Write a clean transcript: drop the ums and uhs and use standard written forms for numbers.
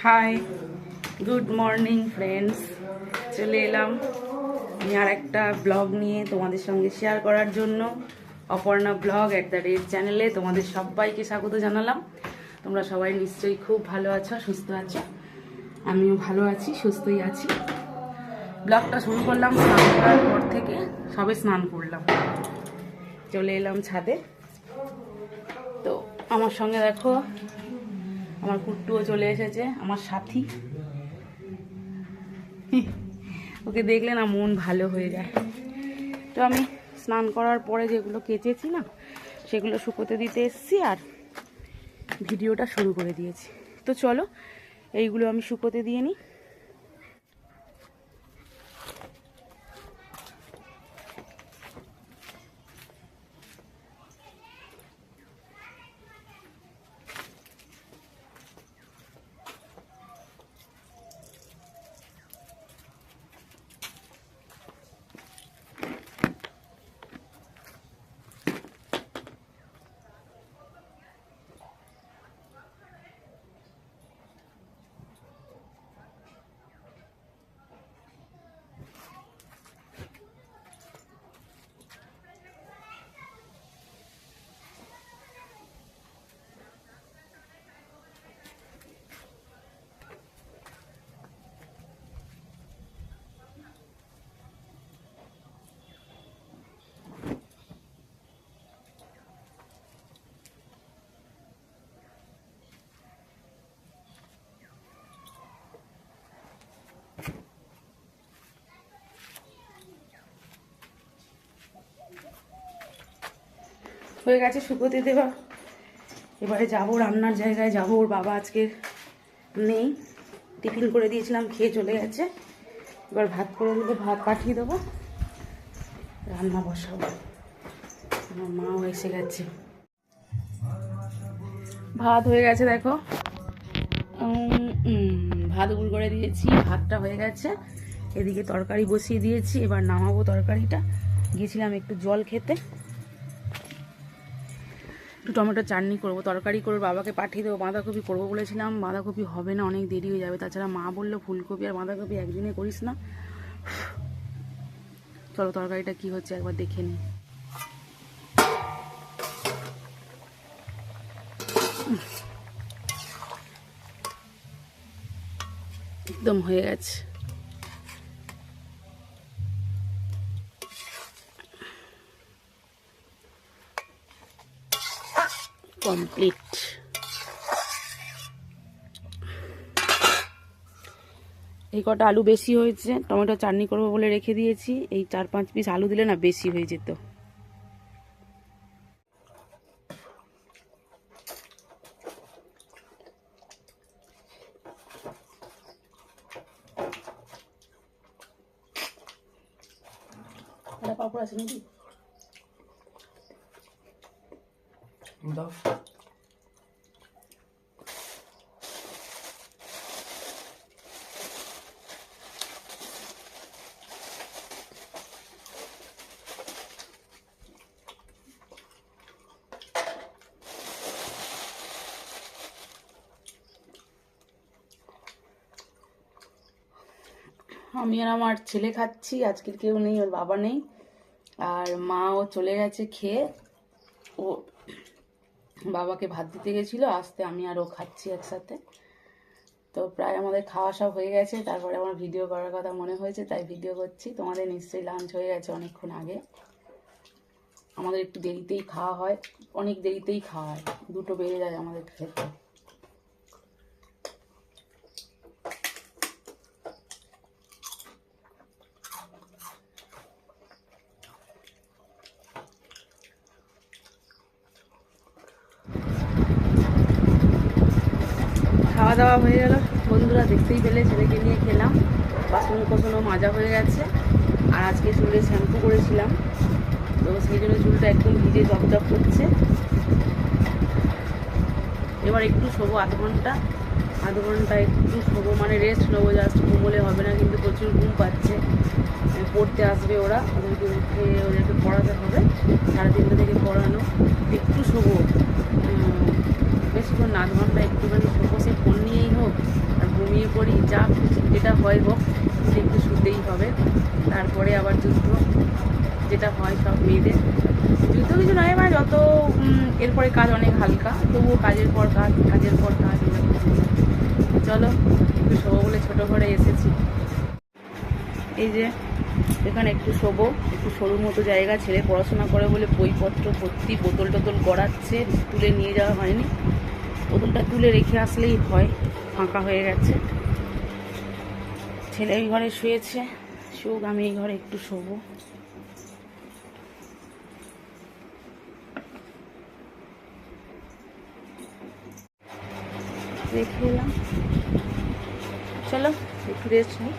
High, good morning friends. চলে এলাম আমি আর একটা ব্লগ নিয়ে তোমাদের সঙ্গে শেয়ার করার জন্য। অপর্ণা ব্লগ @ চ্যানেলে তোমাদের সবাইকে স্বাগত জানালাম। তোমরা সবাই নিশ্চয়ই খুব ভালো আছো, সুস্থ আছো। আমিও ভালো আছি, সুস্থই আছি। ব্লগটা শুরু করলাম স্নান করার পর থেকে। সবে স্নান করলাম, চলে এলাম ছাদে। তো আমার সঙ্গে দেখো আমার কুট্টুও চলে এসেছে, আমার সাথী। ওকে দেখলে না মন ভালো হয়ে যায়। তো আমি স্নান করার পরে যেগুলো কেচেছি না, সেগুলো শুকোতে দিতে এসেছি আর ভিডিওটা শুরু করে দিয়েছি। তো চলো এইগুলো আমি শুকোতে দিয়ে নিই। হয়ে গেছে শুকোতে দেওয়া। এবারে যাবো রান্নার জায়গায় যাবো। ওর বাবা আজকে নেই, টিফিন করে দিয়েছিলাম, খেয়ে চলে গেছে। এবার ভাত করে দেবো, ভাত পাঠিয়ে দেবো, রান্না বসাবো। আমার মাও এসে গেছে। ভাত হয়ে গেছে দেখো, ভাত উল করে দিয়েছি, ভাতটা হয়ে গেছে। এদিকে তরকারি বসিয়ে দিয়েছি, এবার নামাবো তরকারিটা। গিয়েছিলাম একটু জল খেতে, একটু টমেটো চাটনি করবো, তরকারি করে বাবাকে পাঠিয়ে দেবো। বাঁধাকপি করবো বলেছিলাম, বাঁধাকপি হবে না, অনেক দেরি হয়ে যাবে। তাছাড়া মা বললো ফুলকপি আর বাঁধাকপি একদিনে করিস না। চলো তরকারিটা কি হচ্ছে একবার দেখে নিই। একদম হয়ে গেছে, কমপ্লিট। এই কটা আলু বেশি হয়েছে, টমেটো চাটনি করবো বলে রেখে দিয়েছি। এই 4-5 পিস আলু দিলে না বেশি হয়ে যেত। পাপড় আছে নাকি? দাও। আমি আর আমার ছেলে খাচ্ছি, আজকের কেউ নেই, ওর বাবা নেই, আর মাও চলে গেছে খেয়ে। ও বাবাকে ভাত দিতে গেছিলো, আসতে আমি আর ও খাচ্ছি একসাথে। তো প্রায় আমাদের খাওয়া সব হয়ে গেছে। তারপরে আমার ভিডিও করার কথা মনে হয়েছে, তাই ভিডিও করছি। তোমাদের নিশ্চয়ই লাঞ্চ হয়ে গেছে অনেকক্ষণ আগে। আমাদের একটু দেরিতেই খাওয়া হয়, অনেক দেরিতেই খাওয়া হয়, 2টো বেজে যায় আমাদের খেতে। খাওয়া দাওয়া হয়ে গেল বন্ধুরা, দেখতেই পেলে ছেলেকে নিয়ে খেলাম। বাসন কোসনও মাজা হয়ে গেছে। আর আজকে চুলে শ্যাম্পু করেছিলাম, তো সেই জন্য চুলটা একদম ভিজে জপজপ করছে। এবার একটু শোবো আধ ঘন্টা একটু শোবো, মানে রেস্ট নেবো। জাস্ট ঘুমোলে হবে না, কিন্তু প্রচুর ঘুম পাচ্ছে। পড়তে আসবে ওরা, ওদেরকে পড়াতে হবে। 3:30 থেকে পড়ানো। একটু শোবো, বেশিক্ষণ না, আধ ঘন্টা একটুখানি শোবো। সে ফোন নিয়েই হোক করি, যা যেটা হয় হোক, একটু শুতেই হবে। তারপরে আবার যুদ্ধ, যেটা হয় সব মেয়েদের। যুদ্ধ কিছু নয়, মানে যত এরপরে কাজ অনেক হালকা, তবুও কাজের পর কাজ, কাজের পর কাজ। চলো একটু শোবো বলে ছোটো ঘরে এসেছি। এই যে এখানে একটু শোবো, একটু সরুর মতো জায়গা, ছেলে পড়াশোনা করে বলে বইপত্র ভর্তি, বোতল টোতল গড়াচ্ছে, তুলে নিয়ে যাওয়া হয়নি। বোতলটা তুলে রেখে আসলেই হয়, ফাঁকা হয়ে গেছে। ছেলে এই ঘরে শুয়েছে, শুক, আমি এই ঘরে একটু শোবো। রেখে এলাম, চলো একটু রেস্ট নিই।